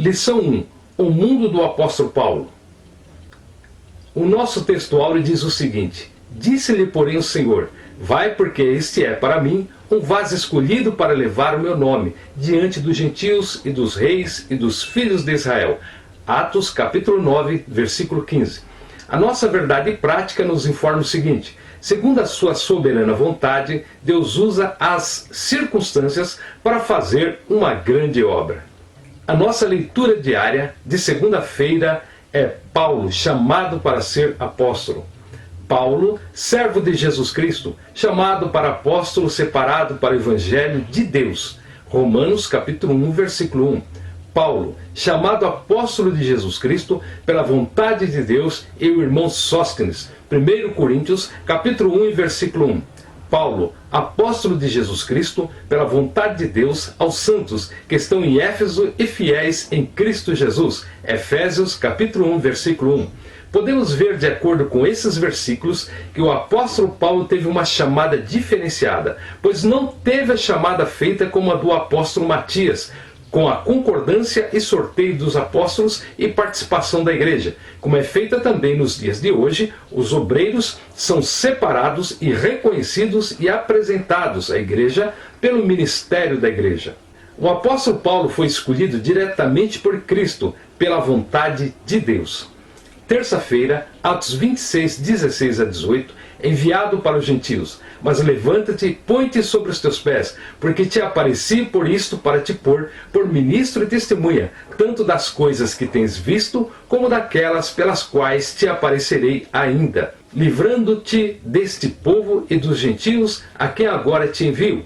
Lição 1. O mundo do apóstolo Paulo. O nosso texto áureo diz o seguinte: Disse-lhe, porém, o Senhor: Vai, porque este é para mim um vaso escolhido para levar o meu nome diante dos gentios e dos reis e dos filhos de Israel. Atos capítulo 9, versículo 15. A nossa verdade prática nos informa o seguinte: segundo a sua soberana vontade, Deus usa as circunstâncias para fazer uma grande obra. A nossa leitura diária de segunda-feira é Paulo, chamado para ser apóstolo. Paulo, servo de Jesus Cristo, chamado para apóstolo, separado para o Evangelho de Deus. Romanos capítulo 1, versículo 1. Paulo, chamado apóstolo de Jesus Cristo pela vontade de Deus, e o irmão Sóstenes. 1 Coríntios capítulo 1, versículo 1. Paulo, apóstolo de Jesus Cristo, pela vontade de Deus, aos santos que estão em Éfeso e fiéis em Cristo Jesus. Efésios capítulo 1, versículo 1. Podemos ver, de acordo com esses versículos, que o apóstolo Paulo teve uma chamada diferenciada, pois não teve a chamada feita como a do apóstolo Matias, com a concordância e sorteio dos apóstolos e participação da igreja. Como é feita também nos dias de hoje, os obreiros são separados e reconhecidos e apresentados à igreja pelo ministério da igreja. O apóstolo Paulo foi escolhido diretamente por Cristo, pela vontade de Deus. Terça-feira, Atos 26, 16 a 18, enviado para os gentios. Mas levanta-te e põe-te sobre os teus pés, porque te apareci por isto para te pôr por ministro e testemunha, tanto das coisas que tens visto, como daquelas pelas quais te aparecerei ainda, livrando-te deste povo e dos gentios a quem agora te envio,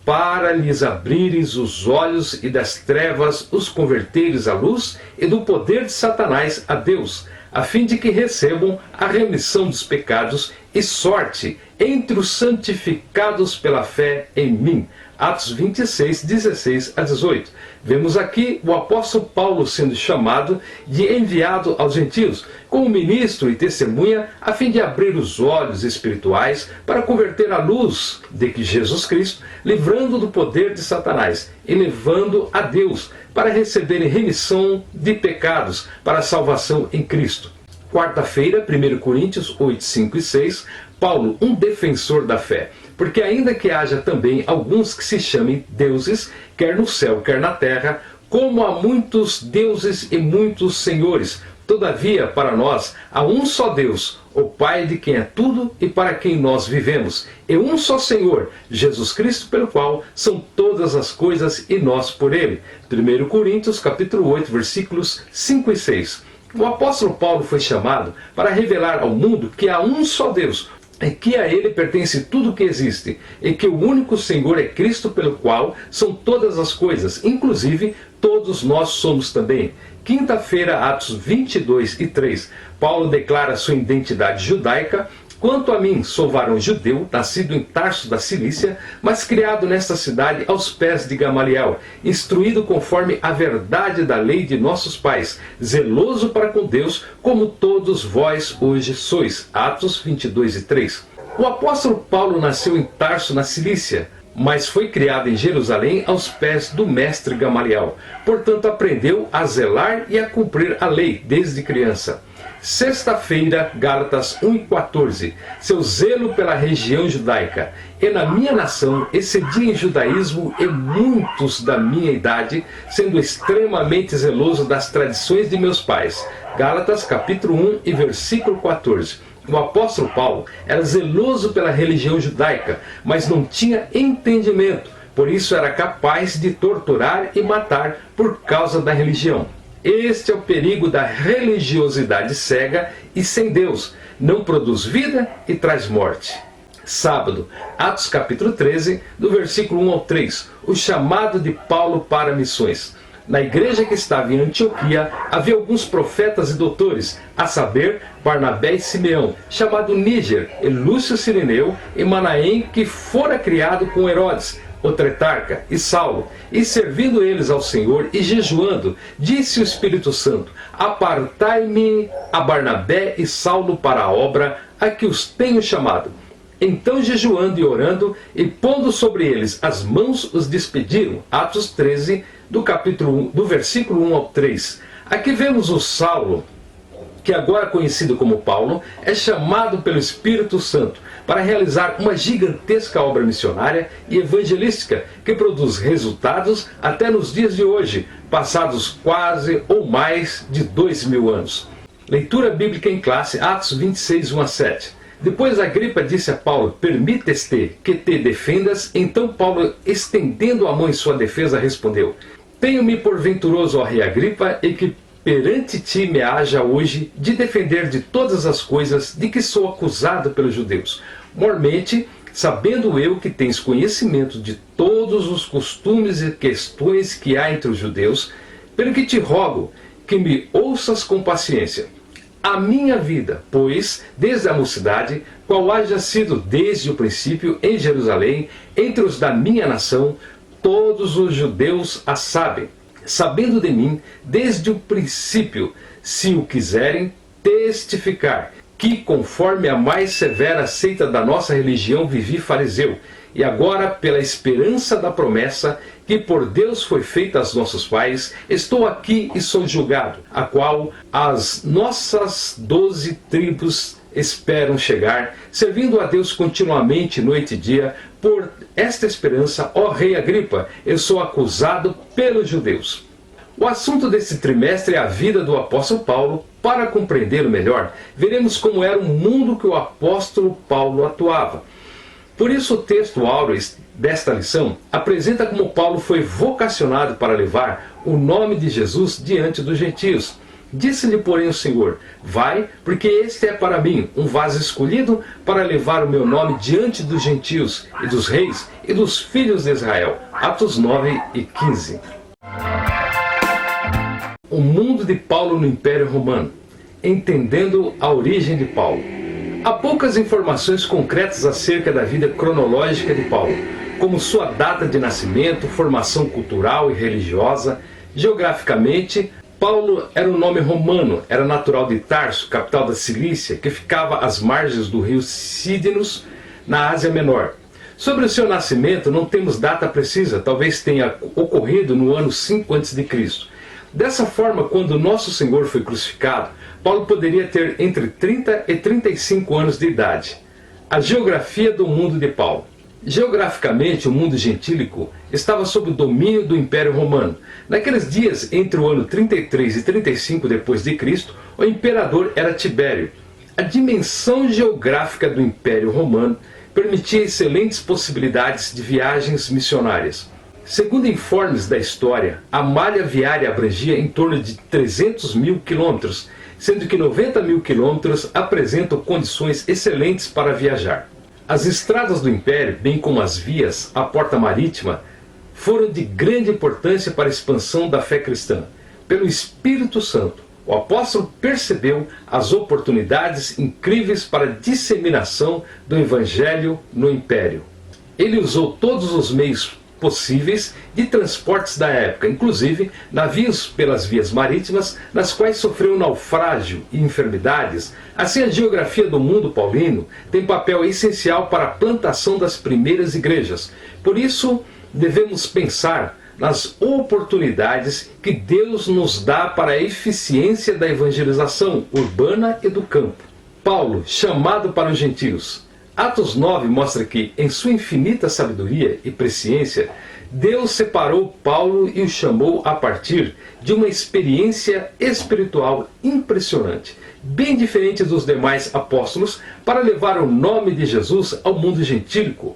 para lhes abrires os olhos e das trevas os converteres à luz, e do poder de Satanás a Deus, a fim de que recebam a remissão dos pecados e sorte entre os santificados pela fé em mim. Atos 26, 16 a 18. Vemos aqui o apóstolo Paulo sendo chamado e enviado aos gentios, como ministro e testemunha, a fim de abrir os olhos espirituais para converter a luz de que Jesus Cristo, livrando do poder de Satanás e levando a Deus, para receberem remissão de pecados para a salvação em Cristo. Quarta-feira, 1 Coríntios 8, 5 e 6, Paulo, um defensor da fé, porque ainda que haja também alguns que se chamem deuses, quer no céu, quer na terra, como há muitos deuses e muitos senhores, todavia para nós há um só Deus, o Pai de quem é tudo e para quem nós vivemos, e um só Senhor, Jesus Cristo, pelo qual são todas as coisas e nós por ele. 1 Coríntios capítulo 8, versículos 5 e 6. O apóstolo Paulo foi chamado para revelar ao mundo que há um só Deus, e que a ele pertence tudo o que existe, e que o único Senhor é Cristo, pelo qual são todas as coisas, inclusive todos nós somos também. Quinta-feira, Atos 22 e 3, Paulo declara sua identidade judaica. Quanto a mim, sou varão judeu, nascido em Tarso da Cilícia, mas criado nesta cidade aos pés de Gamaliel, instruído conforme a verdade da lei de nossos pais, zeloso para com Deus, como todos vós hoje sois. Atos 22 e 3. O apóstolo Paulo nasceu em Tarso, na Cilícia, mas foi criado em Jerusalém aos pés do mestre Gamaliel. Portanto, aprendeu a zelar e a cumprir a lei desde criança. Sexta-feira, Gálatas 1 e 14. Seu zelo pela região judaica. E na minha nação excedi em judaísmo e muitos da minha idade, sendo extremamente zeloso das tradições de meus pais. Gálatas capítulo 1 e versículo 14. O apóstolo Paulo era zeloso pela religião judaica, mas não tinha entendimento, por isso era capaz de torturar e matar por causa da religião. Este é o perigo da religiosidade cega e sem Deus. Não produz vida e traz morte. Sábado, Atos capítulo 13, do versículo 1 ao 3. O chamado de Paulo para missões. Na igreja que estava em Antioquia, havia alguns profetas e doutores, a saber, Barnabé e Simeão, chamado Níger, e Lúcio Cirineu, e Manaém, que fora criado com Herodes, o Tretarca, e Saulo, e servindo eles ao Senhor e jejuando, disse o Espírito Santo: apartai-me a Barnabé e Saulo para a obra a que os tenho chamado. Então, jejuando e orando, e pondo sobre eles as mãos, os despediram. Atos 13, do versículo 1 ao 3. Aqui vemos o Saulo, que agora conhecido como Paulo, é chamado pelo Espírito Santo para realizar uma gigantesca obra missionária e evangelística que produz resultados até nos dias de hoje, passados quase ou mais de 2000 anos. Leitura bíblica em classe, Atos 26, 1 a 7. Depois Agripa disse a Paulo: permites-te que te defendas? Então Paulo, estendendo a mão em sua defesa, respondeu: tenho-me por venturoso, ó rei Agripa, e que perante ti me haja hoje de defender de todas as coisas de que sou acusado pelos judeus. Mormente, sabendo eu que tens conhecimento de todos os costumes e questões que há entre os judeus, pelo que te rogo que me ouças com paciência. A minha vida, pois, desde a mocidade, qual haja sido desde o princípio em Jerusalém, entre os da minha nação, todos os judeus a sabem, sabendo de mim, desde o princípio, se o quiserem testificar, que conforme a mais severa seita da nossa religião vivi fariseu, e agora, pela esperança da promessa que por Deus foi feita aos nossos pais, estou aqui e sou julgado, a qual as nossas 12 tribos esperam chegar, servindo a Deus continuamente noite e dia. Por esta esperança, ó rei Agripa, eu sou acusado pelos judeus. O assunto desse trimestre é a vida do apóstolo Paulo. Para compreendê-lo melhor, veremos como era o mundo que o apóstolo Paulo atuava. Por isso, o texto áureo desta lição apresenta como Paulo foi vocacionado para levar o nome de Jesus diante dos gentios. Disse-lhe, porém, o Senhor: vai, porque este é para mim um vaso escolhido para levar o meu nome diante dos gentios e dos reis e dos filhos de Israel. Atos 9 e 15. O mundo de Paulo no Império Romano. Entendendo a origem de Paulo. Há poucas informações concretas acerca da vida cronológica de Paulo, como sua data de nascimento, formação cultural e religiosa. Geograficamente, Paulo era um nome romano, era natural de Tarso, capital da Cilícia, que ficava às margens do rio Cídnus, na Ásia Menor. Sobre o seu nascimento não temos data precisa, talvez tenha ocorrido no ano 5 a.C. Dessa forma, quando nosso Senhor foi crucificado, Paulo poderia ter entre 30 e 35 anos de idade. A geografia do mundo de Paulo. Geograficamente, o mundo gentílico estava sob o domínio do Império Romano. Naqueles dias, entre o ano 33 e 35 d.C., o imperador era Tibério. A dimensão geográfica do Império Romano permitia excelentes possibilidades de viagens missionárias. Segundo informes da história, a malha viária abrangia em torno de 300 mil quilômetros, sendo que 90 mil quilômetros apresentam condições excelentes para viajar. As estradas do Império, bem como as vias, a porta marítima, foram de grande importância para a expansão da fé cristã. Pelo Espírito Santo, o apóstolo percebeu as oportunidades incríveis para a disseminação do Evangelho no Império. Ele usou todos os meios possíveis de transportes da época, inclusive navios pelas vias marítimas, nas quais sofreu naufrágio e enfermidades. Assim, a geografia do mundo paulino tem papel essencial para a plantação das primeiras igrejas. Por isso, devemos pensar nas oportunidades que Deus nos dá para a eficiência da evangelização urbana e do campo. Paulo, chamado para os gentios. Atos 9 mostra que, em sua infinita sabedoria e presciência, Deus separou Paulo e o chamou a partir de uma experiência espiritual impressionante, bem diferente dos demais apóstolos, para levar o nome de Jesus ao mundo gentílico,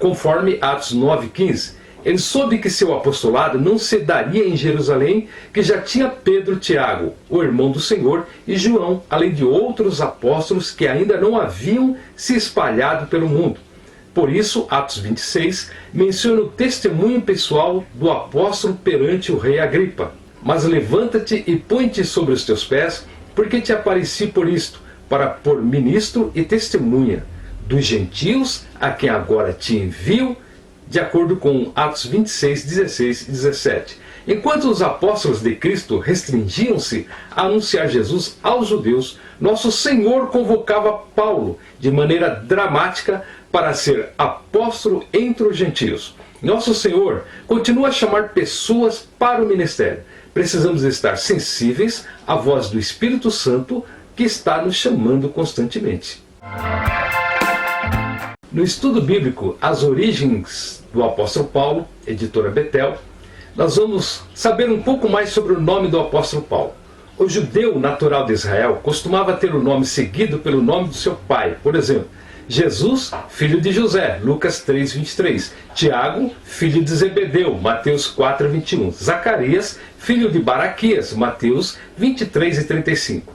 conforme Atos 9,15. Ele soube que seu apostolado não se daria em Jerusalém, que já tinha Pedro, Tiago, o irmão do Senhor, e João, além de outros apóstolos que ainda não haviam se espalhado pelo mundo. Por isso, Atos 26 menciona o testemunho pessoal do apóstolo perante o rei Agripa. Mas levanta-te e põe-te sobre os teus pés, porque te apareci por isto, para pôr ministro e testemunha dos gentios, a quem agora te envio, de acordo com Atos 26, 16 e 17. Enquanto os apóstolos de Cristo restringiam-se a anunciar Jesus aos judeus, nosso Senhor convocava Paulo de maneira dramática para ser apóstolo entre os gentios. Nosso Senhor continua a chamar pessoas para o ministério. Precisamos estar sensíveis à voz do Espírito Santo que está nos chamando constantemente. No estudo bíblico As Origens do Apóstolo Paulo, editora Betel, nós vamos saber um pouco mais sobre o nome do apóstolo Paulo. O judeu natural de Israel costumava ter o nome seguido pelo nome do seu pai. Por exemplo, Jesus, filho de José, Lucas 3, 23. Tiago, filho de Zebedeu, Mateus 4, 21. Zacarias, filho de Baraquias, Mateus 23 e 35.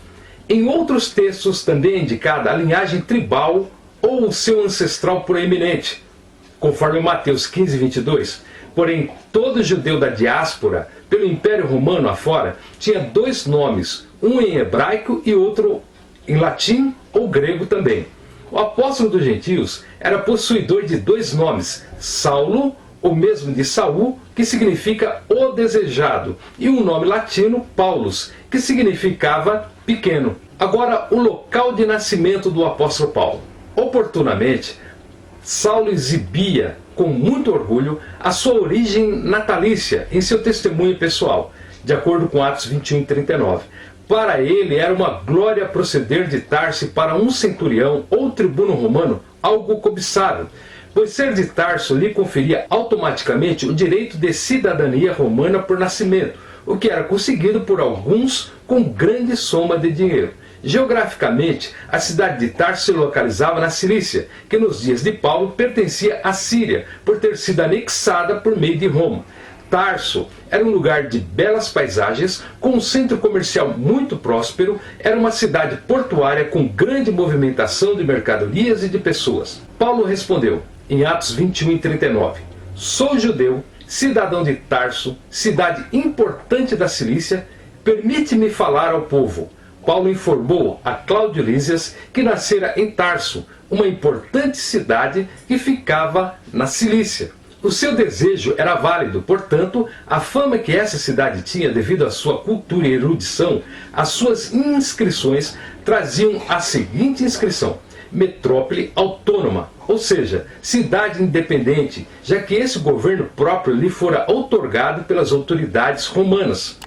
Em outros textos também é indicada a linhagem tribal ou o seu ancestral proeminente, conforme Mateus 15, 22. Porém, todo judeu da diáspora, pelo Império Romano afora, tinha dois nomes, um em hebraico e outro em latim ou grego também. O apóstolo dos gentios era possuidor de dois nomes, Saulo, o mesmo de Saul, que significa o desejado, e um nome latino, Paulus, que significava pequeno. Agora, o local de nascimento do apóstolo Paulo. Oportunamente, Saulo exibia com muito orgulho a sua origem natalícia em seu testemunho pessoal, de acordo com Atos 21 e 39. Para ele era uma glória proceder de Tarso para um centurião ou tribuno romano algo cobiçado, pois ser de Tarso lhe conferia automaticamente o direito de cidadania romana por nascimento, o que era conseguido por alguns com grande soma de dinheiro. Geograficamente, a cidade de Tarso se localizava na Cilícia, que nos dias de Paulo pertencia à Síria, por ter sido anexada por meio de Roma. Tarso era um lugar de belas paisagens, com um centro comercial muito próspero, era uma cidade portuária com grande movimentação de mercadorias e de pessoas. Paulo respondeu, em Atos 21 e 39, sou judeu, cidadão de Tarso, cidade importante da Cilícia, permite-me falar ao povo. Paulo informou a Cláudio Lísias que nascera em Tarso, uma importante cidade que ficava na Cilícia. O seu desejo era válido, portanto, a fama que essa cidade tinha devido à sua cultura e erudição, as suas inscrições traziam a seguinte inscrição: metrópole autônoma, ou seja, cidade independente, já que esse governo próprio lhe fora outorgado pelas autoridades romanas.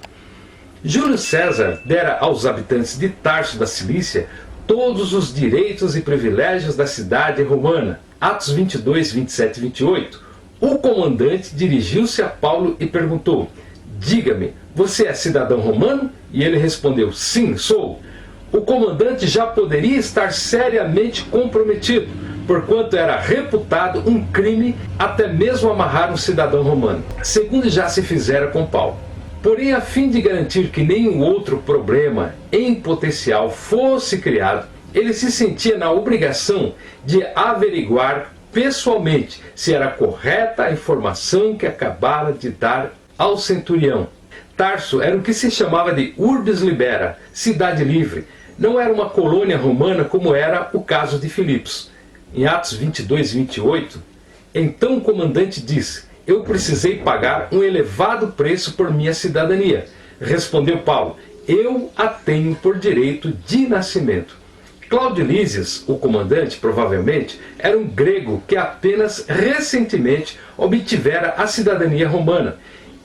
Júlio César dera aos habitantes de Tarso da Cilícia todos os direitos e privilégios da cidade romana. Atos 22, 27 e 28. O comandante dirigiu-se a Paulo e perguntou, diga-me, você é cidadão romano? E ele respondeu, sim, sou. O comandante já poderia estar seriamente comprometido, porquanto era reputado um crime até mesmo amarrar um cidadão romano, segundo já se fizera com Paulo. Porém, a fim de garantir que nenhum outro problema em potencial fosse criado, ele se sentia na obrigação de averiguar pessoalmente se era correta a informação que acabara de dar ao centurião. Tarso era o que se chamava de Urbis Libera, cidade livre. Não era uma colônia romana como era o caso de Filipos. Em Atos 22, 28, então o comandante disse, eu precisei pagar um elevado preço por minha cidadania. Respondeu Paulo, eu a tenho por direito de nascimento. Cláudio Lísias, o comandante, provavelmente, era um grego que apenas recentemente obtivera a cidadania romana.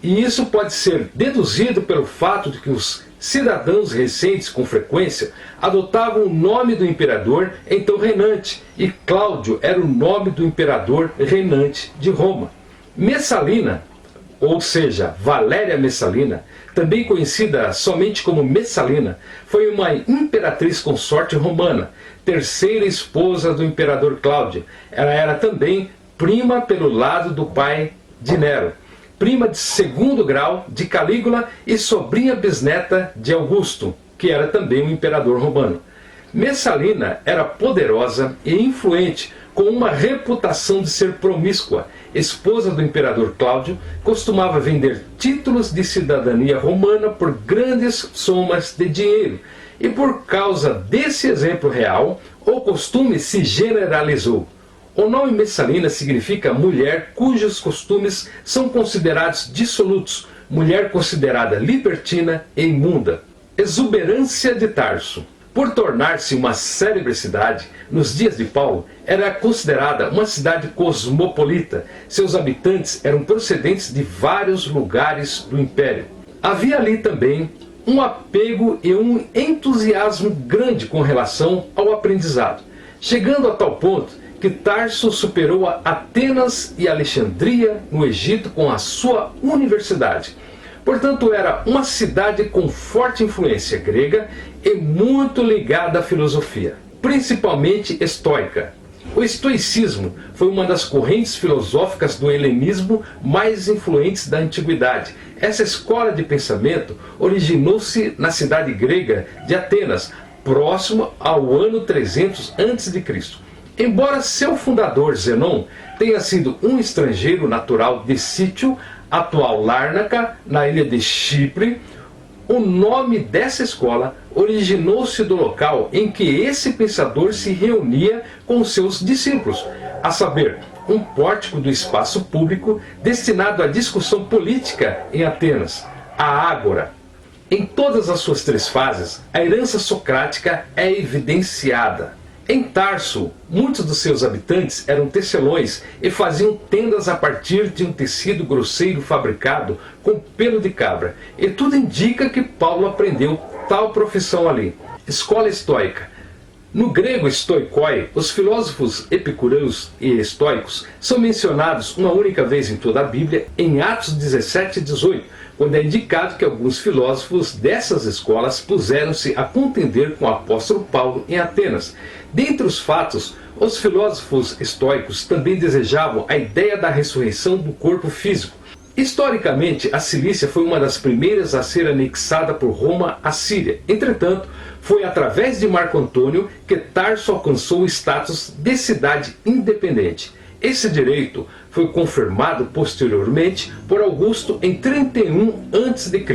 E isso pode ser deduzido pelo fato de que os cidadãos recentes, com frequência, adotavam o nome do imperador então reinante, e Cláudio era o nome do imperador reinante de Roma. Messalina, ou seja, Valéria Messalina, também conhecida somente como Messalina, foi uma imperatriz consorte romana, terceira esposa do imperador Cláudio. Ela era também prima pelo lado do pai de Nero, prima de segundo grau de Calígula e sobrinha bisneta de Augusto, que era também um imperador romano. Messalina era poderosa e influente, com uma reputação de ser promíscua. Esposa do imperador Cláudio, costumava vender títulos de cidadania romana por grandes somas de dinheiro. E por causa desse exemplo real, o costume se generalizou. O nome Messalina significa mulher cujos costumes são considerados dissolutos, mulher considerada libertina e imunda. Exuberância de Tarso. Por tornar-se uma célebre cidade, nos dias de Paulo, era considerada uma cidade cosmopolita. Seus habitantes eram procedentes de vários lugares do império. Havia ali também um apego e um entusiasmo grande com relação ao aprendizado, chegando a tal ponto que Tarso superou a Atenas e Alexandria no Egito com a sua universidade. Portanto, era uma cidade com forte influência grega e muito ligada à filosofia, principalmente estoica. O estoicismo foi uma das correntes filosóficas do helenismo mais influentes da antiguidade. Essa escola de pensamento originou-se na cidade grega de Atenas, próximo ao ano 300 a.C. Embora seu fundador, Zenon, tenha sido um estrangeiro natural de Sítio, atual Lárnaca, na ilha de Chipre, o nome dessa escola originou-se do local em que esse pensador se reunia com seus discípulos, a saber, um pórtico do espaço público destinado à discussão política em Atenas, a Ágora. Em todas as suas três fases, a herança socrática é evidenciada. Em Tarso, muitos dos seus habitantes eram tecelões e faziam tendas a partir de um tecido grosseiro fabricado com pelo de cabra. E tudo indica que Paulo aprendeu tal profissão ali. Escola estoica. No grego estoikoi, os filósofos epicureus e estoicos são mencionados uma única vez em toda a Bíblia, em Atos 17 e 18, quando é indicado que alguns filósofos dessas escolas puseram-se a contender com o apóstolo Paulo em Atenas. Dentre os fatos, os filósofos estoicos também desejavam a ideia da ressurreição do corpo físico. Historicamente, a Cilícia foi uma das primeiras a ser anexada por Roma à Síria. Entretanto, foi através de Marco Antônio que Tarso alcançou o status de cidade independente. Esse direito foi confirmado posteriormente por Augusto em 31 a.C.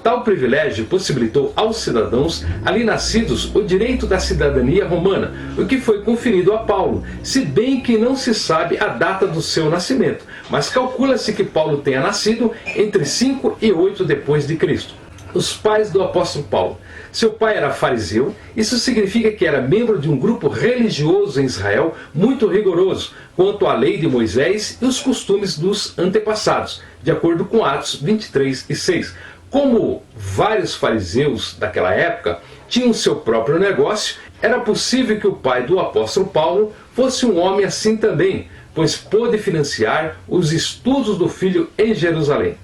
Tal privilégio possibilitou aos cidadãos ali nascidos o direito da cidadania romana, o que foi conferido a Paulo, se bem que não se sabe a data do seu nascimento, mas calcula-se que Paulo tenha nascido entre 5 e 8 depois de Cristo. Os pais do apóstolo Paulo. Seu pai era fariseu, isso significa que era membro de um grupo religioso em Israel muito rigoroso quanto à lei de Moisés e os costumes dos antepassados, de acordo com Atos 23 e 6. Como vários fariseus daquela época tinham seu próprio negócio, era possível que o pai do apóstolo Paulo fosse um homem assim também, pois pôde financiar os estudos do filho em Jerusalém.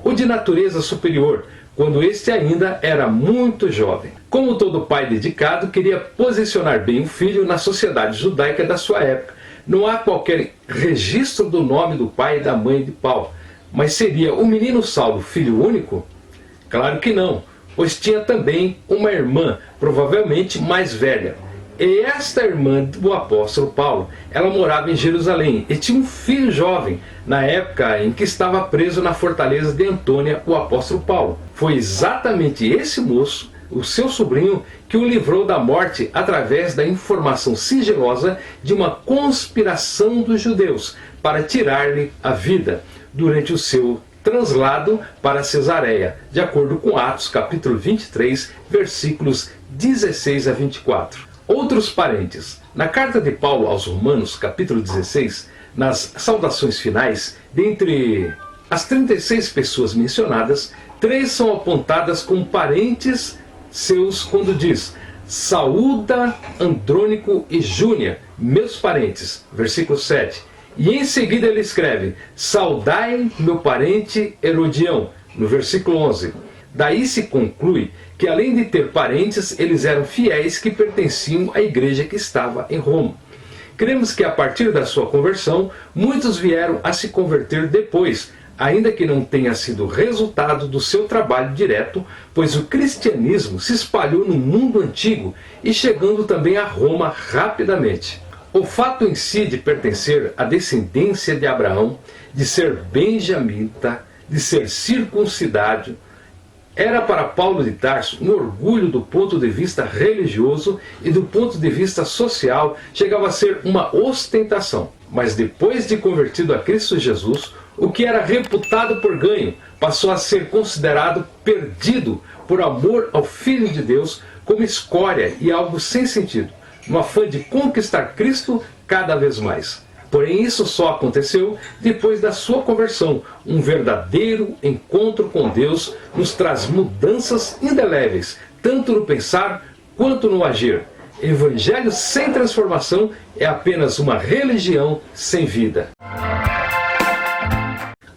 O de natureza superior, quando este ainda era muito jovem. Como todo pai dedicado, queria posicionar bem o filho na sociedade judaica da sua época. Não há qualquer registro do nome do pai e da mãe de Paulo. Mas seria o menino Saulo filho único? Claro que não, pois tinha também uma irmã, provavelmente mais velha. E esta irmã do apóstolo Paulo, ela morava em Jerusalém e tinha um filho jovem, na época em que estava preso na fortaleza de Antônia, o apóstolo Paulo. Foi exatamente esse moço, o seu sobrinho, que o livrou da morte através da informação sigilosa de uma conspiração dos judeus para tirar-lhe a vida durante o seu translado para Cesareia, de acordo com Atos capítulo 23, versículos 16 a 24. Outros parentes. Na carta de Paulo aos Romanos, capítulo 16, nas saudações finais, dentre as 36 pessoas mencionadas, 3 são apontadas como parentes seus quando diz: saúda Andrônico e Júnia, meus parentes, versículo 7. E em seguida ele escreve: saudai meu parente Herodião, no versículo 11. Daí se conclui que, além de ter parentes, eles eram fiéis que pertenciam à igreja que estava em Roma. Cremos que a partir da sua conversão, muitos vieram a se converter depois, ainda que não tenha sido resultado do seu trabalho direto, pois o cristianismo se espalhou no mundo antigo e chegando também a Roma rapidamente. O fato em si de pertencer à descendência de Abraão, de ser benjamita, de ser circuncidado, Era para Paulo de Tarso um orgulho do ponto de vista religioso e do ponto de vista social, chegava a ser uma ostentação. Mas depois de convertido a Cristo Jesus, o que era reputado por ganho passou a ser considerado perdido por amor ao Filho de Deus, como escória e algo sem sentido, no afã de conquistar Cristo cada vez mais. Porém, isso só aconteceu depois da sua conversão. Um verdadeiro encontro com Deus nos traz mudanças indeléveis, tanto no pensar quanto no agir. Evangelho sem transformação é apenas uma religião sem vida.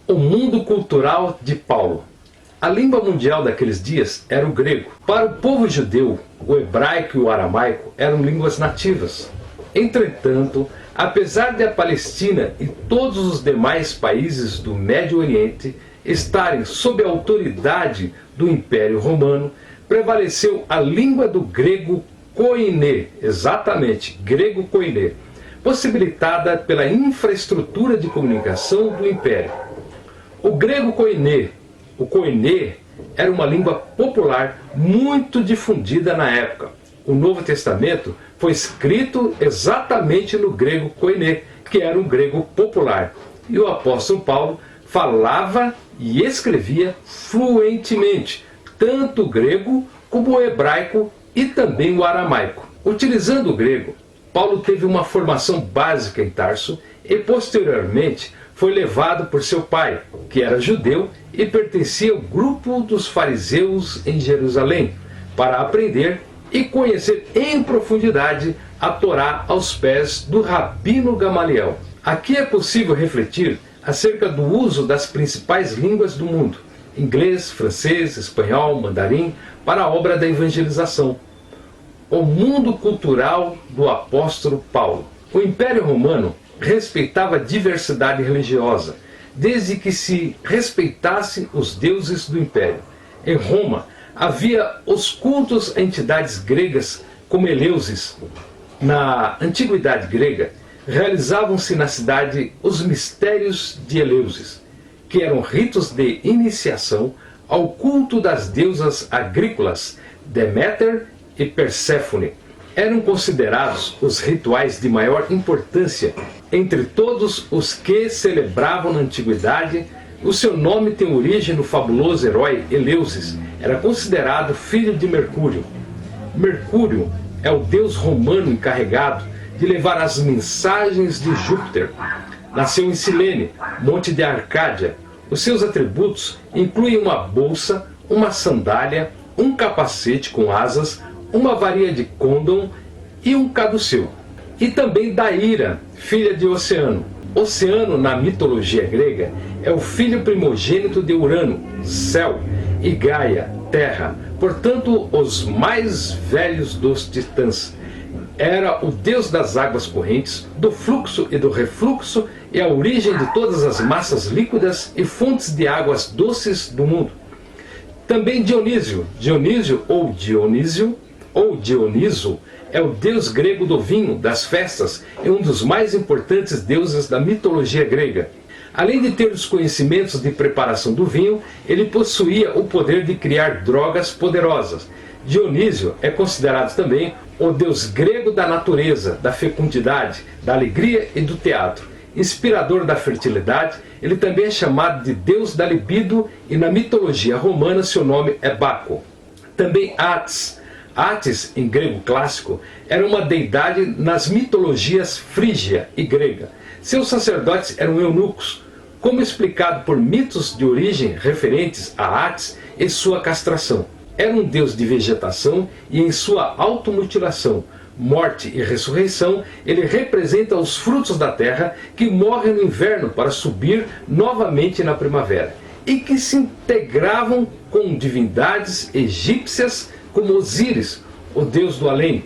O mundo cultural de Paulo. A língua mundial daqueles dias era o grego. Para o povo judeu, o hebraico e o aramaico eram línguas nativas. Entretanto, apesar de a Palestina e todos os demais países do Médio Oriente estarem sob a autoridade do Império Romano, prevaleceu a língua do grego koiné, exatamente, grego koiné, possibilitada pela infraestrutura de comunicação do Império. O grego koiné, o koiné, era uma língua popular muito difundida na época. O Novo Testamento foi escrito exatamente no grego koiné, que era um grego popular. E o apóstolo Paulo falava e escrevia fluentemente, tanto o grego como o hebraico e também o aramaico. Utilizando o grego, Paulo teve uma formação básica em Tarso e posteriormente foi levado por seu pai, que era judeu e pertencia ao grupo dos fariseus em Jerusalém, para aprender e conhecer em profundidade a Torá aos pés do Rabino Gamaliel. Aqui é possível refletir acerca do uso das principais línguas do mundo, inglês, francês, espanhol, mandarim, para a obra da evangelização. O mundo cultural do apóstolo Paulo. O Império Romano respeitava a diversidade religiosa, desde que se respeitassem os deuses do Império. Em Roma, havia os cultos a entidades gregas como Eleusis. Na antiguidade grega, realizavam-se na cidade os mistérios de Eleusis, que eram ritos de iniciação ao culto das deusas agrícolas Deméter e Perséfone. Eram considerados os rituais de maior importância entre todos os que celebravam na antiguidade. O seu nome tem origem no fabuloso herói Eleusis. Era considerado filho de Mercúrio. Mercúrio é o deus romano encarregado de levar as mensagens de Júpiter. Nasceu em Cilene, monte de Arcádia. Os seus atributos incluem uma bolsa, uma sandália, um capacete com asas, uma varinha de côndon e um caduceu. E também Daíra, filha de Oceano. Oceano, na mitologia grega, é o filho primogênito de Urano, céu, e Gaia, terra, portanto, os mais velhos dos titãs. Era o deus das águas correntes, do fluxo e do refluxo, e a origem de todas as massas líquidas e fontes de águas doces do mundo. Também Dionísio, Dioniso, é o deus grego do vinho, das festas, e um dos mais importantes deuses da mitologia grega. Além de ter os conhecimentos de preparação do vinho, ele possuía o poder de criar drogas poderosas. Dionísio é considerado também o deus grego da natureza, da fecundidade, da alegria e do teatro. Inspirador da fertilidade, ele também é chamado de deus da libido e na mitologia romana seu nome é Baco. Também Atis. Atis, em grego clássico, era uma deidade nas mitologias frígia e grega. Seus sacerdotes eram eunucos, como explicado por mitos de origem referentes a Atis e sua castração. Era um deus de vegetação e em sua automutilação, morte e ressurreição, ele representa os frutos da terra que morrem no inverno para subir novamente na primavera, e que se integravam com divindades egípcias como Osíris, o deus do além.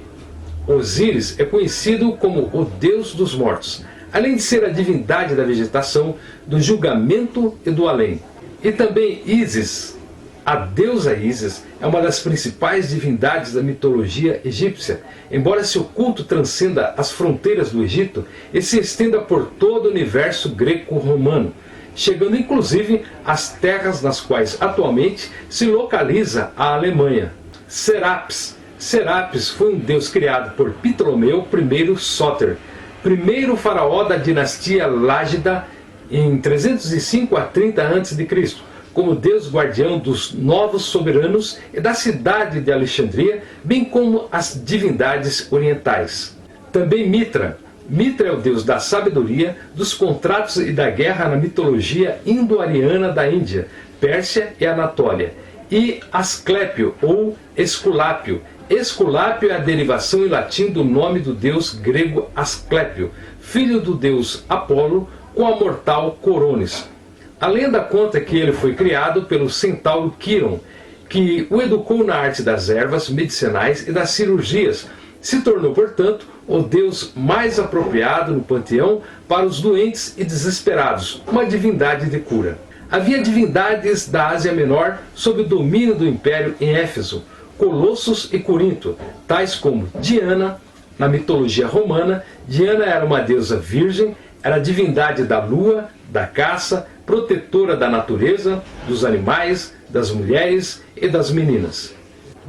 Osíris é conhecido como o deus dos mortos, além de ser a divindade da vegetação, do julgamento e do além. E também Ísis. A deusa Ísis é uma das principais divindades da mitologia egípcia. Embora seu culto transcenda as fronteiras do Egito e se estenda por todo o universo greco-romano, chegando inclusive às terras nas quais atualmente se localiza a Alemanha. Serapis. Serapis foi um deus criado por Ptolomeu I Sóter, primeiro faraó da dinastia Lágida, em 305 a 30 a.C., como deus guardião dos novos soberanos e da cidade de Alexandria, bem como as divindades orientais. Também Mitra. Mitra é o deus da sabedoria, dos contratos e da guerra na mitologia indo-ariana da Índia, Pérsia e Anatólia. E Asclépio, ou Esculápio. Esculápio é a derivação em latim do nome do deus grego Asclépio, filho do deus Apolo, com a mortal Coronis. A lenda conta que ele foi criado pelo centauro Quiron, que o educou na arte das ervas medicinais e das cirurgias. Se tornou, portanto, o deus mais apropriado no panteão para os doentes e desesperados, uma divindade de cura. Havia divindades da Ásia Menor sob o domínio do Império em Éfeso, Colossos e Corinto, tais como Diana. Na mitologia romana, Diana era uma deusa virgem, era a divindade da lua, da caça, protetora da natureza, dos animais, das mulheres e das meninas.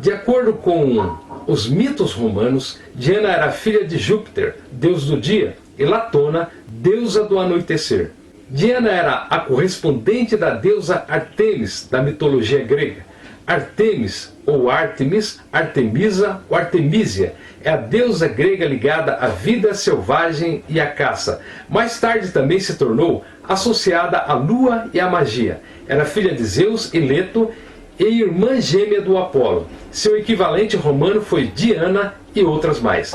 De acordo com os mitos romanos, Diana era filha de Júpiter, deus do dia, e Latona, deusa do anoitecer. Diana era a correspondente da deusa Artemis, da mitologia grega. Artemis, ou Ártemis, Artemisa ou Artemísia, é a deusa grega ligada à vida selvagem e à caça. Mais tarde também se tornou associada à lua e à magia. Era filha de Zeus e Leto e irmã gêmea do Apolo. Seu equivalente romano foi Diana e outras mais.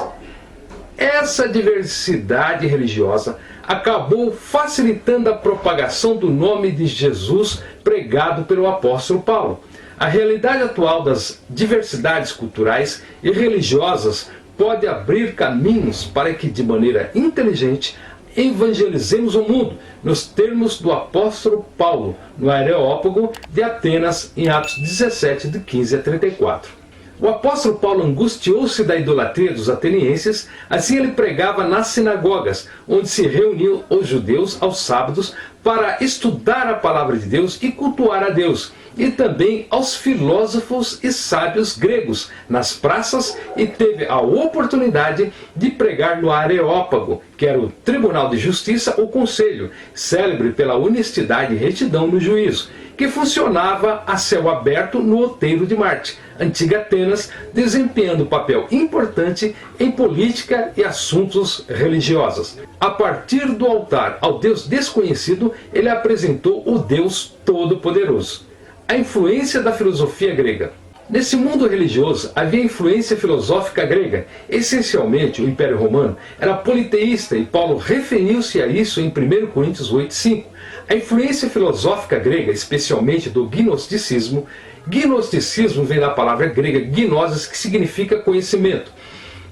Essa diversidade religiosa acabou facilitando a propagação do nome de Jesus pregado pelo apóstolo Paulo. A realidade atual das diversidades culturais e religiosas pode abrir caminhos para que, de maneira inteligente, evangelizemos o mundo, nos termos do apóstolo Paulo, no Areópago de Atenas, em Atos 17, de 15 a 34. O apóstolo Paulo angustiou-se da idolatria dos atenienses, assim ele pregava nas sinagogas, onde se reuniam os judeus aos sábados para estudar a palavra de Deus e cultuar a Deus, e também aos filósofos e sábios gregos nas praças, e teve a oportunidade de pregar no Areópago, que era o tribunal de justiça ou conselho, célebre pela honestidade e retidão no juízo, que funcionava a céu aberto no outeiro de Marte, antiga Atenas, desempenhando um papel importante em política e assuntos religiosos. A partir do altar ao Deus desconhecido, ele apresentou o Deus Todo-Poderoso. A influência da filosofia grega. Nesse mundo religioso havia influência filosófica grega. Essencialmente, o Império Romano era politeísta e Paulo referiu-se a isso em 1 Coríntios 8:5. A influência filosófica grega, especialmente do gnosticismo. Gnosticismo vem da palavra grega gnosis, que significa conhecimento.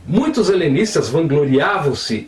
Muitos helenistas vangloriavam-se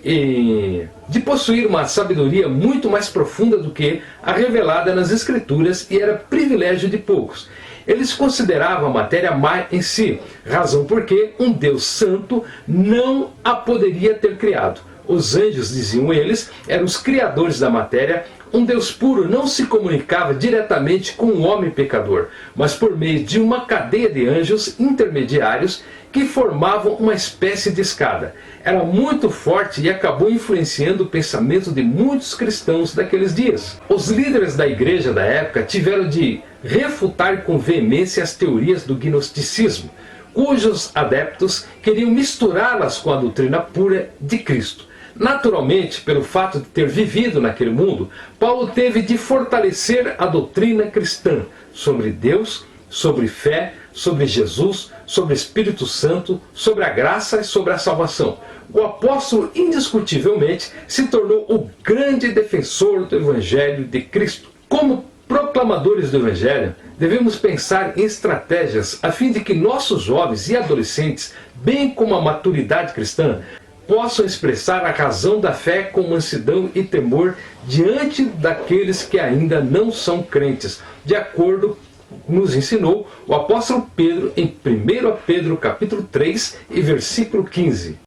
de possuir uma sabedoria muito mais profunda do que a revelada nas Escrituras, e era privilégio de poucos. Eles consideravam a matéria má em si, razão porque um Deus santo não a poderia ter criado. Os anjos, diziam eles, eram os criadores da matéria. Um Deus puro não se comunicava diretamente com um homem pecador, mas por meio de uma cadeia de anjos intermediários que formavam uma espécie de escada. Era muito forte e acabou influenciando o pensamento de muitos cristãos daqueles dias. Os líderes da igreja da época tiveram de refutar com veemência as teorias do gnosticismo, cujos adeptos queriam misturá-las com a doutrina pura de Cristo. Naturalmente, pelo fato de ter vivido naquele mundo, Paulo teve de fortalecer a doutrina cristã sobre Deus, sobre fé, sobre Jesus, sobre o Espírito Santo, sobre a graça e sobre a salvação. O apóstolo, indiscutivelmente, se tornou o grande defensor do Evangelho de Cristo. Como proclamadores do Evangelho, devemos pensar em estratégias a fim de que nossos jovens e adolescentes, bem como a maturidade cristã, possam expressar a razão da fé com mansidão e temor diante daqueles que ainda não são crentes, de acordo com nos ensinou o apóstolo Pedro em 1 Pedro capítulo 3 e versículo 15.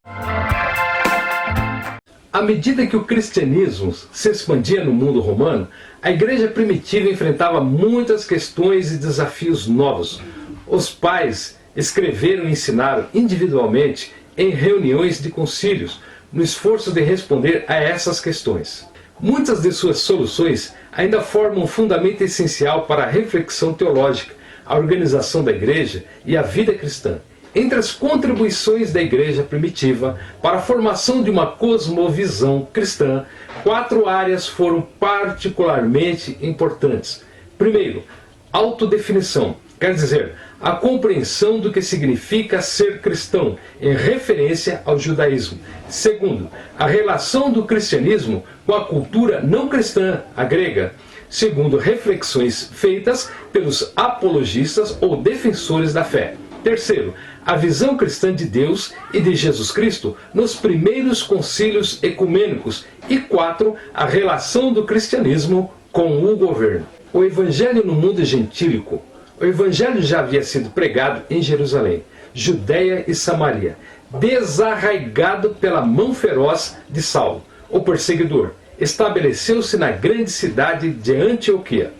À medida que o cristianismo se expandia no mundo romano, a igreja primitiva enfrentava muitas questões e desafios novos. Os pais escreveram e ensinaram individualmente em reuniões de concílios, no esforço de responder a essas questões. Muitas de suas soluções ainda formam um fundamento essencial para a reflexão teológica, a organização da igreja e a vida cristã. Entre as contribuições da igreja primitiva para a formação de uma cosmovisão cristã, 4 áreas foram particularmente importantes. Primeiro, autodefinição, quer dizer, a compreensão do que significa ser cristão, em referência ao judaísmo. Segundo, a relação do cristianismo com a cultura não cristã, a grega. Segundo, reflexões feitas pelos apologistas ou defensores da fé. Terceiro, a visão cristã de Deus e de Jesus Cristo nos primeiros concílios ecumênicos. E 4, a relação do cristianismo com o governo. O evangelho no mundo gentílico. O evangelho já havia sido pregado em Jerusalém, Judéia e Samaria, desarraigado pela mão feroz de Saulo, o perseguidor. Estabeleceu-se na grande cidade de Antioquia.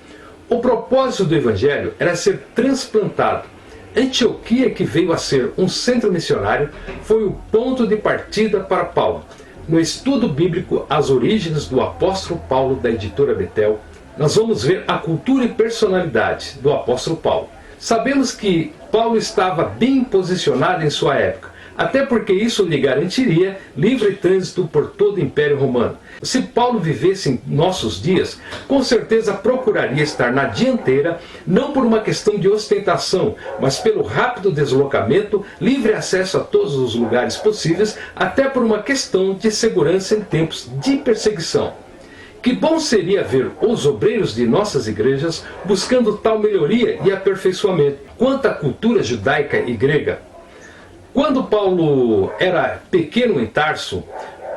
O propósito do evangelho era ser transplantado. Antioquia, que veio a ser um centro missionário, foi o ponto de partida para Paulo. No estudo bíblico As Origens do Apóstolo Paulo, da editora Betel, nós vamos ver a cultura e personalidade do apóstolo Paulo. Sabemos que Paulo estava bem posicionado em sua época, até porque isso lhe garantiria livre trânsito por todo o Império Romano. Se Paulo vivesse em nossos dias, com certeza procuraria estar na dianteira, não por uma questão de ostentação, mas pelo rápido deslocamento, livre acesso a todos os lugares possíveis, até por uma questão de segurança em tempos de perseguição. Que bom seria ver os obreiros de nossas igrejas buscando tal melhoria e aperfeiçoamento quanto à cultura judaica e grega. Quando Paulo era pequeno em Tarso,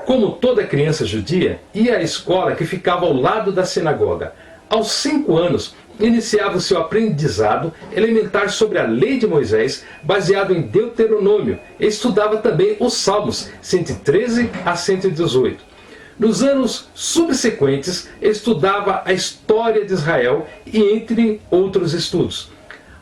como toda criança judia, ia à escola que ficava ao lado da sinagoga. Aos 5 anos, iniciava o seu aprendizado elementar sobre a lei de Moisés, baseado em Deuteronômio, e estudava também os Salmos 113 a 118. Nos anos subsequentes, estudava a história de Israel e entre outros estudos.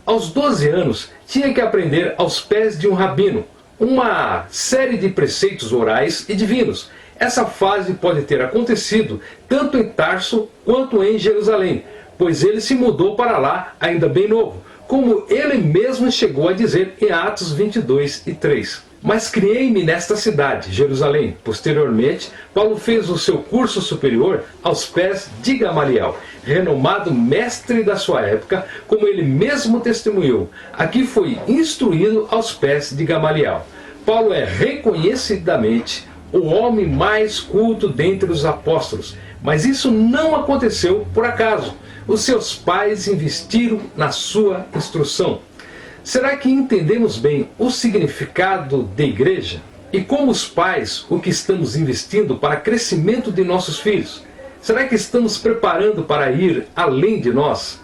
Aos 12 anos, tinha que aprender aos pés de um rabino uma série de preceitos orais e divinos. Essa fase pode ter acontecido tanto em Tarso quanto em Jerusalém, pois ele se mudou para lá ainda bem novo, como ele mesmo chegou a dizer em Atos 22 e 3. Mas criei-me nesta cidade, Jerusalém. Posteriormente, Paulo fez o seu curso superior aos pés de Gamaliel, renomado mestre da sua época, como ele mesmo testemunhou. Aqui foi instruído aos pés de Gamaliel. Paulo é reconhecidamente o homem mais culto dentre os apóstolos, mas isso não aconteceu por acaso. Os seus pais investiram na sua instrução. Será que entendemos bem o significado de igreja? E como os pais, o que estamos investindo para o crescimento de nossos filhos? Será que estamos preparando para ir além de nós?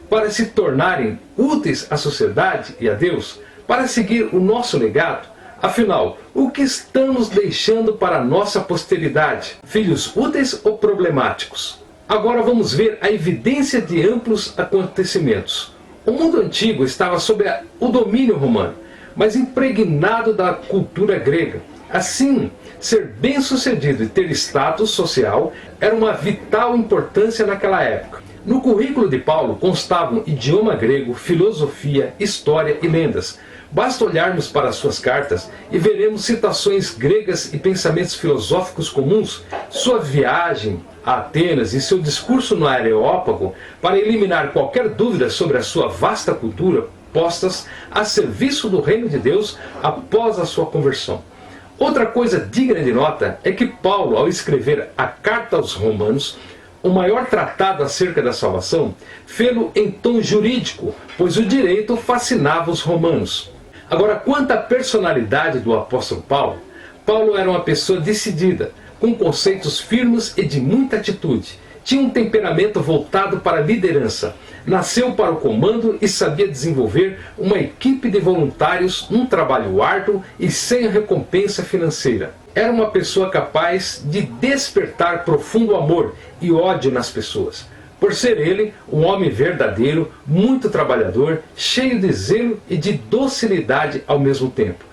Para se tornarem úteis à sociedade e a Deus? Para seguir o nosso legado? Afinal, o que estamos deixando para a nossa posteridade? Filhos úteis ou problemáticos? Agora vamos ver a evidência de amplos acontecimentos. O mundo antigo estava sob o domínio romano, mas impregnado da cultura grega. Assim, ser bem-sucedido e ter status social era uma vital importância naquela época. No currículo de Paulo constavam idioma grego, filosofia, história e lendas. Basta olharmos para suas cartas e veremos citações gregas e pensamentos filosóficos comuns. Sua viagem a Atenas e seu discurso no Areópago para eliminar qualquer dúvida sobre a sua vasta cultura postas a serviço do reino de Deus após a sua conversão. Outra coisa digna de nota é que Paulo, ao escrever a Carta aos Romanos, o maior tratado acerca da salvação, fê-lo em tom jurídico, pois o direito fascinava os romanos. Agora, quanto à personalidade do apóstolo Paulo, Paulo era uma pessoa decidida, com conceitos firmes e de muita atitude. Tinha um temperamento voltado para a liderança. Nasceu para o comando e sabia desenvolver uma equipe de voluntários num trabalho árduo e sem recompensa financeira. Era uma pessoa capaz de despertar profundo amor e ódio nas pessoas. Por ser ele um homem verdadeiro, muito trabalhador, cheio de zelo e de docilidade ao mesmo tempo.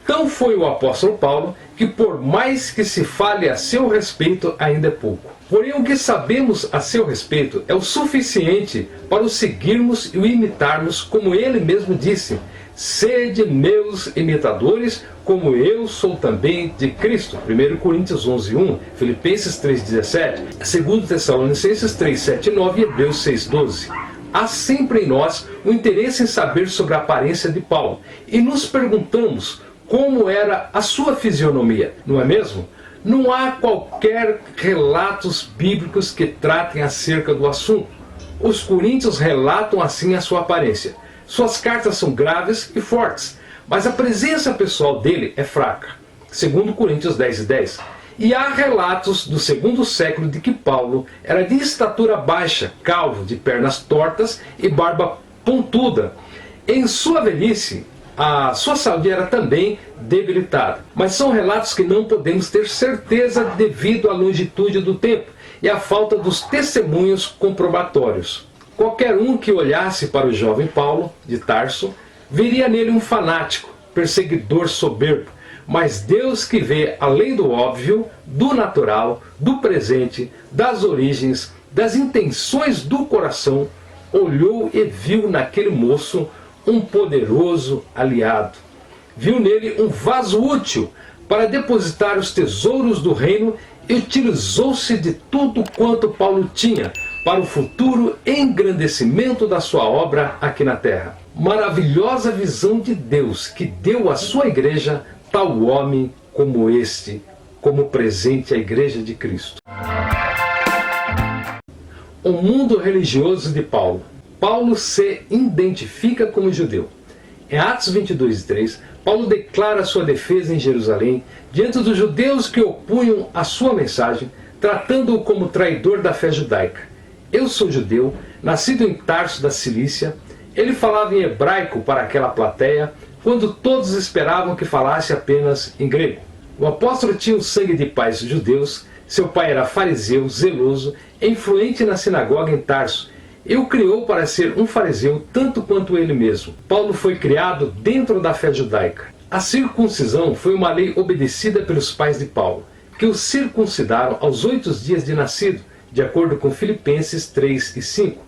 Tão foi o apóstolo Paulo que, por mais que se fale a seu respeito, ainda é pouco. Porém, o que sabemos a seu respeito é o suficiente para o seguirmos e o imitarmos, como ele mesmo disse: sede meus imitadores, como eu sou também de Cristo. 1 Coríntios 11:1, Filipenses 3:17, 2 Tessalonicenses 3:7 e 9 e Hebreus 6:12. Há sempre em nós o interesse em saber sobre a aparência de Paulo e nos perguntamos como era a sua fisionomia, não é mesmo? Não há qualquer relatos bíblicos que tratem acerca do assunto. Os coríntios relatam assim a sua aparência. Suas cartas são graves e fortes, mas a presença pessoal dele é fraca. 2 Coríntios 10:10. E há relatos do segundo século de que Paulo era de estatura baixa, calvo, de pernas tortas e barba pontuda. Em sua velhice, a sua saúde era também debilitada. Mas são relatos que não podemos ter certeza devido à longitude do tempo e à falta dos testemunhos comprobatórios. Qualquer um que olhasse para o jovem Paulo de Tarso veria nele um fanático, perseguidor soberbo. Mas Deus, que vê além do óbvio, do natural, do presente, das origens, das intenções do coração, olhou e viu naquele moço um poderoso aliado. Viu nele um vaso útil para depositar os tesouros do reino e utilizou-se de tudo quanto Paulo tinha para o futuro engrandecimento da sua obra aqui na terra. Maravilhosa visão de Deus que deu à sua igreja tal homem como este, como presente à igreja de Cristo. O mundo religioso de Paulo. Paulo se identifica como judeu. Em Atos 22:3, Paulo declara sua defesa em Jerusalém diante dos judeus que opunham a sua mensagem, tratando-o como traidor da fé judaica. Eu sou judeu, nascido em Tarso da Cilícia. Ele falava em hebraico para aquela plateia, quando todos esperavam que falasse apenas em grego. O apóstolo tinha o sangue de pais judeus, seu pai era fariseu, zeloso, influente na sinagoga em Tarso, e o criou para ser um fariseu tanto quanto ele mesmo. Paulo foi criado dentro da fé judaica. A circuncisão foi uma lei obedecida pelos pais de Paulo, que o circuncidaram aos 8 dias de nascido, de acordo com Filipenses 3 e 5.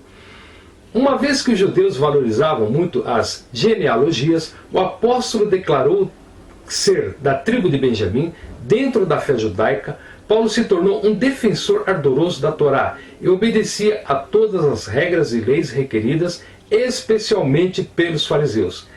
Uma vez que os judeus valorizavam muito as genealogias, o apóstolo declarou ser da tribo de Benjamim, dentro da fé judaica. Paulo se tornou um defensor ardoroso da Torá e obedecia a todas as regras e leis requeridas, especialmente pelos fariseus.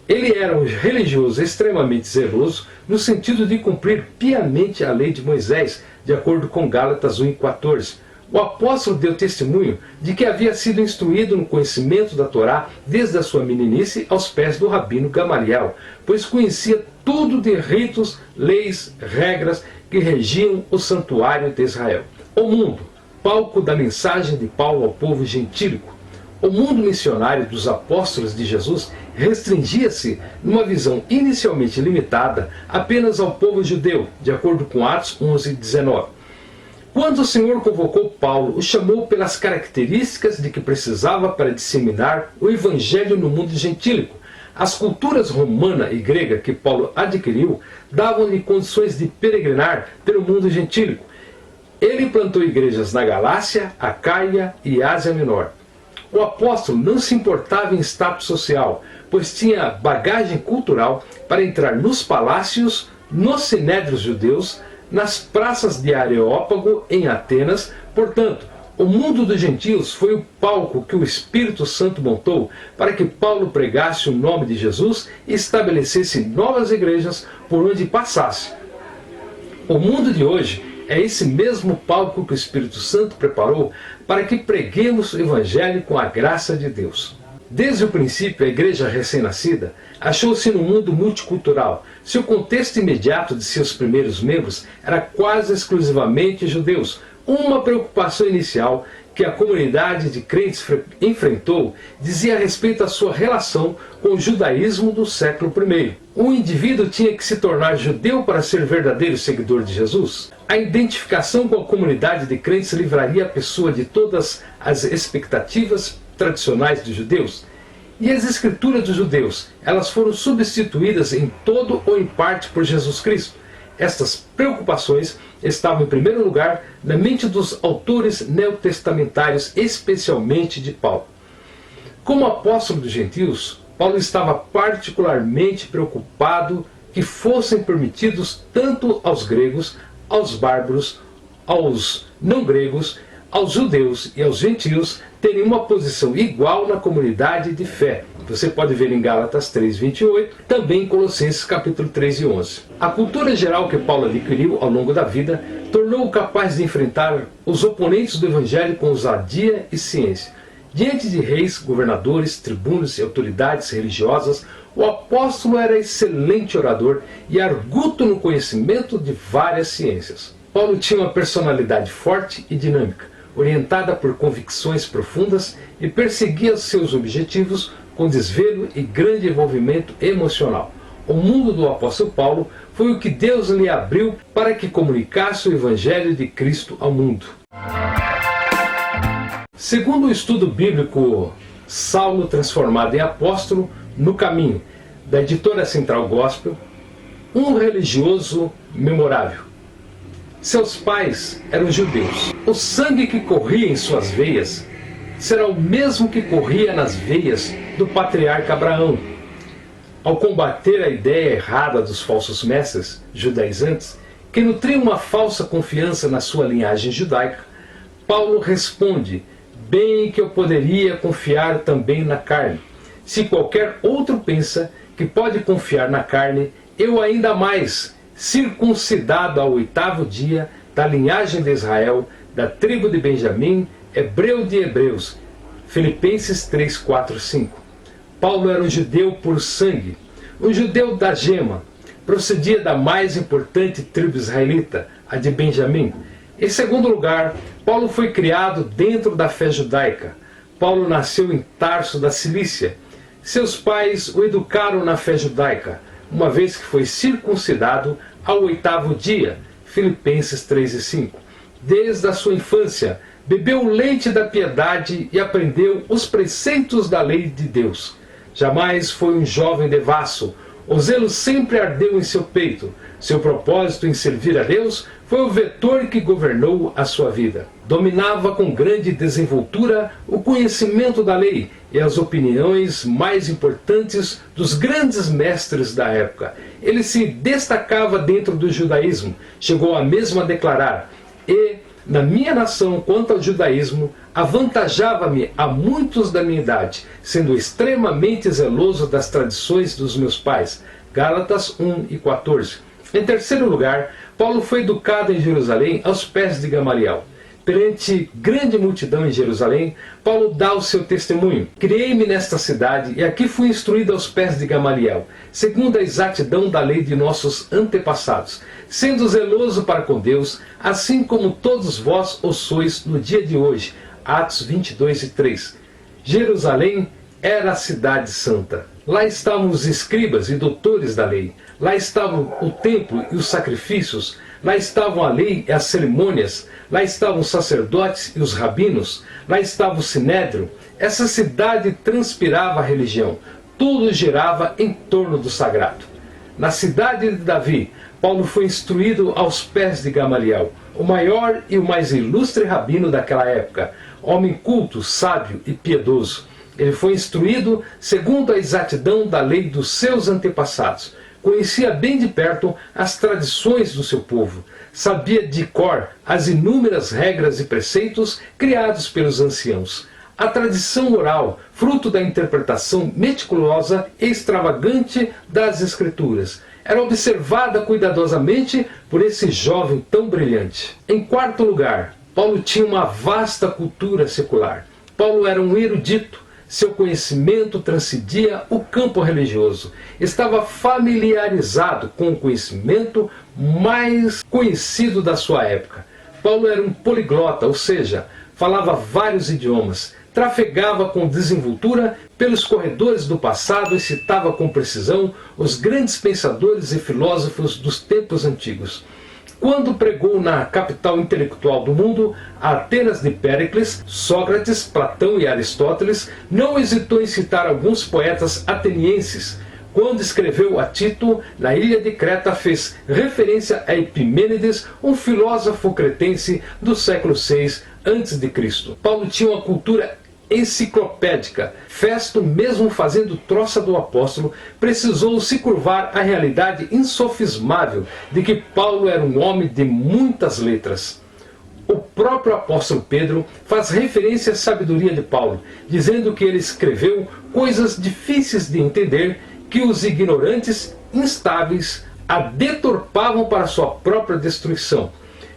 Ele era um religioso extremamente zeloso, no sentido de cumprir piamente a lei de Moisés, de acordo com Gálatas 1:14. O apóstolo deu testemunho de que havia sido instruído no conhecimento da Torá desde a sua meninice aos pés do rabino Gamaliel, pois conhecia tudo de ritos, leis, regras que regiam o santuário de Israel. O mundo, palco da mensagem de Paulo ao povo gentílico. O mundo missionário dos apóstolos de Jesus restringia-se, numa visão inicialmente limitada, apenas ao povo judeu, de acordo com Atos 11:19. Quando o Senhor convocou Paulo, o chamou pelas características de que precisava para disseminar o evangelho no mundo gentílico. As culturas romana e grega que Paulo adquiriu davam-lhe condições de peregrinar pelo mundo gentílico. Ele plantou igrejas na Galácia, Acaia e Ásia Menor. O apóstolo não se importava em status social, pois tinha bagagem cultural para entrar nos palácios, nos sinédrios judeus, nas praças de Areópago em Atenas. Portanto, o mundo dos gentios foi o palco que o Espírito Santo montou para que Paulo pregasse o nome de Jesus e estabelecesse novas igrejas por onde passasse. O mundo de hoje é esse mesmo palco que o Espírito Santo preparou para que preguemos o Evangelho com a graça de Deus. Desde o princípio, a igreja recém-nascida achou-se num mundo multicultural. Seu contexto imediato de seus primeiros membros era quase exclusivamente judeus, Uma preocupação inicial que a comunidade de crentes enfrentou dizia a respeito à sua relação com o judaísmo do século I. O indivíduo tinha que se tornar judeu para ser verdadeiro seguidor de Jesus? A identificação com a comunidade de crentes livraria a pessoa de todas as expectativas tradicionais dos judeus? E as escrituras dos judeus, elas foram substituídas em todo ou em parte por Jesus Cristo? Estas preocupações estavam em primeiro lugar na mente dos autores neotestamentários, especialmente de Paulo. Como apóstolo dos gentios, Paulo estava particularmente preocupado que fossem permitidos tanto aos gregos, aos bárbaros, aos não gregos, aos judeus e aos gentios terem uma posição igual na comunidade de fé. Você pode ver em Gálatas 3:28, também em Colossenses capítulo 3 e 11. A cultura geral que Paulo adquiriu ao longo da vida tornou-o capaz de enfrentar os oponentes do evangelho com ousadia e ciência. Diante de reis, governadores, tribunos e autoridades religiosas, o apóstolo era excelente orador e arguto no conhecimento de várias ciências. Paulo tinha uma personalidade forte e dinâmica, orientada por convicções profundas, e perseguia seus objetivos com desvelo e grande envolvimento emocional. O mundo do apóstolo Paulo foi o que Deus lhe abriu para que comunicasse o Evangelho de Cristo ao mundo. Segundo o estudo bíblico Saulo transformado em apóstolo no caminho, da editora Central Gospel, um religioso memorável. Seus pais eram judeus. O sangue que corria em suas veias será o mesmo que corria nas veias do patriarca Abraão. Ao combater a ideia errada dos falsos mestres judaizantes, que nutriam uma falsa confiança na sua linhagem judaica, Paulo responde: bem que eu poderia confiar também na carne. Se qualquer outro pensa que pode confiar na carne, eu ainda mais, circuncidado ao 8º dia, da linhagem de Israel, da tribo de Benjamim, hebreu de hebreus. Filipenses 3, 4, 5. Paulo era um judeu por sangue, um judeu da gema, procedia da mais importante tribo israelita, a de Benjamim. Em segundo lugar, Paulo foi criado dentro da fé judaica. Paulo nasceu em Tarso da Cilícia. Seus pais o educaram na fé judaica, uma vez que foi circuncidado ao 8º dia, Filipenses 3 e 5. Desde a sua infância, bebeu o leite da piedade e aprendeu os preceitos da lei de Deus. Jamais foi um jovem devasso. O zelo sempre ardeu em seu peito. Seu propósito em servir a Deus foi o vetor que governou a sua vida. Dominava com grande desenvoltura o conhecimento da lei e as opiniões mais importantes dos grandes mestres da época. Ele se destacava dentro do judaísmo. Chegou a mesmo a declarar: e na minha nação, quanto ao judaísmo, avantajava-me a muitos da minha idade, sendo extremamente zeloso das tradições dos meus pais. Gálatas 1 e 14. Em terceiro lugar, Paulo foi educado em Jerusalém aos pés de Gamaliel. Perante grande multidão em Jerusalém, Paulo dá o seu testemunho: criei-me nesta cidade e aqui fui instruído aos pés de Gamaliel, segundo a exatidão da lei de nossos antepassados, sendo zeloso para com Deus, assim como todos vós o sois no dia de hoje. Atos 22 e 3. Jerusalém era a cidade santa. Lá estavam os escribas e doutores da lei. Lá estavam o templo e os sacrifícios. Lá estavam a lei e as cerimônias. Lá estavam os sacerdotes e os rabinos. Lá estava o sinédrio. Essa cidade transpirava a religião. Tudo girava em torno do sagrado. Na cidade de Davi, Paulo foi instruído aos pés de Gamaliel, o maior e o mais ilustre rabino daquela época, homem culto, sábio e piedoso. Ele foi instruído segundo a exatidão da lei dos seus antepassados. Conhecia bem de perto as tradições do seu povo. Sabia de cor as inúmeras regras e preceitos criados pelos anciãos. A tradição oral, fruto da interpretação meticulosa e extravagante das Escrituras, era observada cuidadosamente por esse jovem tão brilhante. Em quarto lugar, Paulo tinha uma vasta cultura secular. Paulo era um erudito. Seu conhecimento transcendia o campo religioso. Estava familiarizado com o conhecimento mais conhecido da sua época. Paulo era um poliglota, ou seja, falava vários idiomas, trafegava com desenvoltura pelos corredores do passado e citava com precisão os grandes pensadores e filósofos dos tempos antigos. Quando pregou na capital intelectual do mundo, Atenas de Péricles, Sócrates, Platão e Aristóteles, não hesitou em citar alguns poetas atenienses. Quando escreveu a Tito, na ilha de Creta, fez referência a Epimênides, um filósofo cretense do século VI a.C. Paulo tinha uma cultura enciclopédica. Festo, mesmo fazendo troça do apóstolo, precisou se curvar à realidade insofismável de que Paulo era um homem de muitas letras. O próprio apóstolo Pedro faz referência à sabedoria de Paulo, dizendo que ele escreveu coisas difíceis de entender que os ignorantes, instáveis, a deturpavam para sua própria destruição.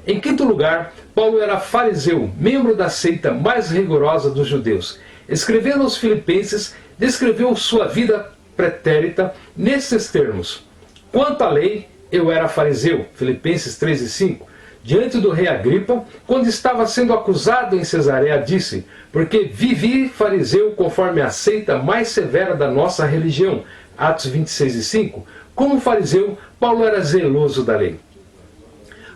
Em quinto lugar, Paulo era fariseu, membro da seita mais rigorosa dos judeus. Escrevendo aos Filipenses, descreveu sua vida pretérita nesses termos: quanto à lei, eu era fariseu, Filipenses 3 e 5. Diante do rei Agripa, quando estava sendo acusado em Cesareia, disse: porque vivi fariseu conforme a seita mais severa da nossa religião, Atos 26 e 5. Como fariseu, Paulo era zeloso da lei.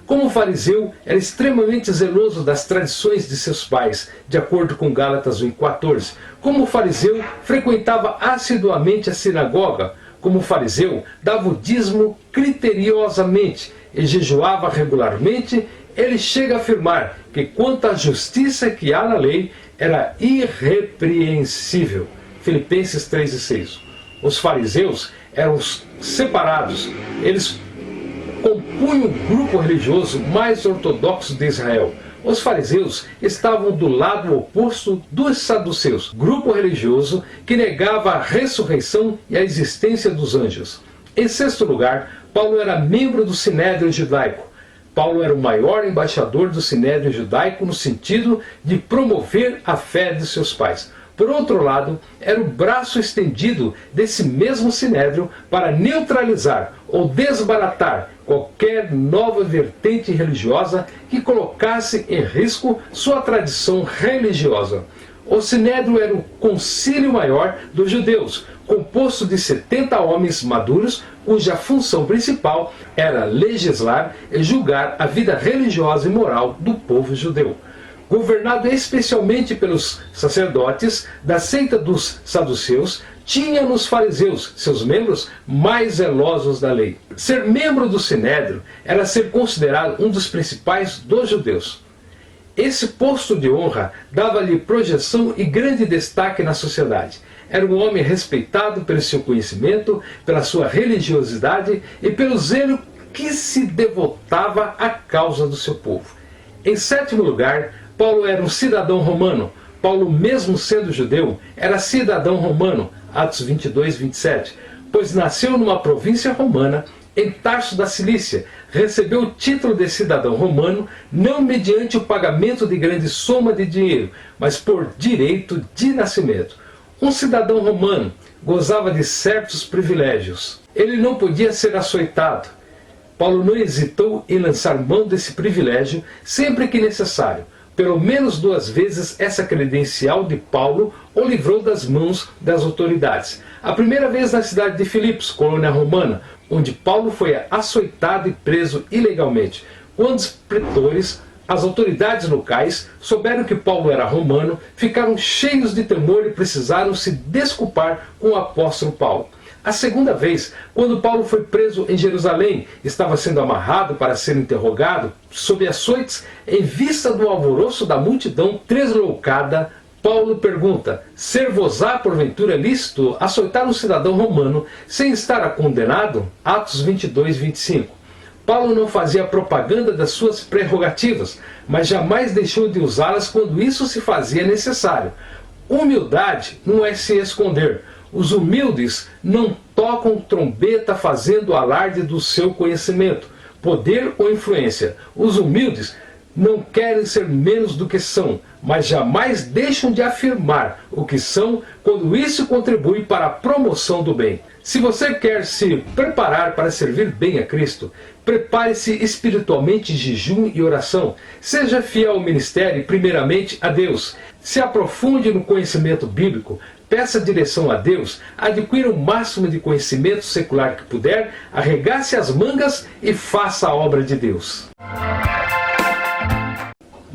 Como fariseu, era extremamente zeloso das tradições de seus pais, de acordo com Gálatas 1,14. Como fariseu, frequentava assiduamente a sinagoga. Como fariseu, dava o dízimo criteriosamente e jejuava regularmente. Ele chega a afirmar que quanto à justiça que há na lei, era irrepreensível. Filipenses 3 e 6. Os fariseus eram separados. Eles compunham o grupo religioso mais ortodoxo de Israel. Os fariseus estavam do lado oposto dos saduceus, grupo religioso que negava a ressurreição e a existência dos anjos. Em sexto lugar, Paulo era membro do Sinédrio Judaico. Paulo era o maior embaixador do Sinédrio Judaico no sentido de promover a fé de seus pais. Por outro lado, era o braço estendido desse mesmo Sinédrio para neutralizar ou desbaratar qualquer nova vertente religiosa que colocasse em risco sua tradição religiosa. O Sinédrio era o concílio maior dos judeus, composto de 70 homens maduros, cuja função principal era legislar e julgar a vida religiosa e moral do povo judeu. Governado especialmente pelos sacerdotes da seita dos saduceus, tinha nos fariseus, seus membros, mais zelosos da lei. Ser membro do Sinédrio era ser considerado um dos principais dos judeus. Esse posto de honra dava-lhe projeção e grande destaque na sociedade. Era um homem respeitado pelo seu conhecimento, pela sua religiosidade e pelo zelo que se devotava à causa do seu povo. Em sétimo lugar, Paulo era um cidadão romano. Paulo, mesmo sendo judeu, era cidadão romano, Atos 22, 27, pois nasceu numa província romana, em Tarso da Cilícia. Recebeu o título de cidadão romano, não mediante o pagamento de grande soma de dinheiro, mas por direito de nascimento. Um cidadão romano gozava de certos privilégios. Ele não podia ser açoitado. Paulo não hesitou em lançar mão desse privilégio sempre que necessário. Pelo menos 2 vezes essa credencial de Paulo o livrou das mãos das autoridades. A primeira vez na cidade de Filipos, colônia romana, onde Paulo foi açoitado e preso ilegalmente. Quando os pretores, as autoridades locais, souberam que Paulo era romano, ficaram cheios de temor e precisaram se desculpar com o apóstolo Paulo. A segunda vez, quando Paulo foi preso em Jerusalém, estava sendo amarrado para ser interrogado, sob açoites, em vista do alvoroço da multidão tresloucada, Paulo pergunta: ser-vos-á porventura lícito açoitar um cidadão romano sem estar condenado? Atos 22, 25. Paulo não fazia propaganda das suas prerrogativas, mas jamais deixou de usá-las quando isso se fazia necessário. Humildade não é se esconder. Os humildes não tocam trombeta fazendo alarde do seu conhecimento, poder ou influência. Os humildes não querem ser menos do que são, mas jamais deixam de afirmar o que são quando isso contribui para a promoção do bem. Se você quer se preparar para servir bem a Cristo, prepare-se espiritualmente em jejum e oração. Seja fiel ao ministério e primeiramente a Deus. Se aprofunde no conhecimento bíblico, peça direção a Deus, adquira o máximo de conhecimento secular que puder, arregace as mangas e faça a obra de Deus.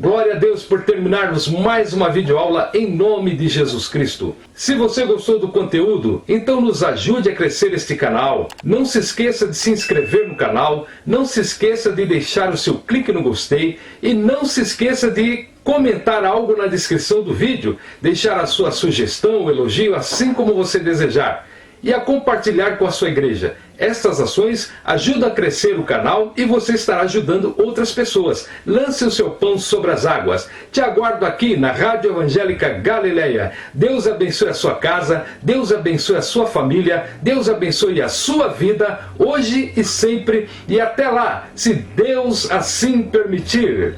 Glória a Deus por terminarmos mais uma videoaula em nome de Jesus Cristo. Se você gostou do conteúdo, então nos ajude a crescer este canal. Não se esqueça de se inscrever no canal, não se esqueça de deixar o seu clique no gostei e não se esqueça de comentar algo na descrição do vídeo, deixar a sua sugestão, elogio, assim como você desejar. E a compartilhar com a sua igreja. Estas ações ajudam a crescer o canal e você estará ajudando outras pessoas. Lance o seu pão sobre as águas. Te aguardo aqui na Rádio Evangélica Galileia. Deus abençoe a sua casa, Deus abençoe a sua família, Deus abençoe a sua vida, hoje e sempre. E até lá, se Deus assim permitir.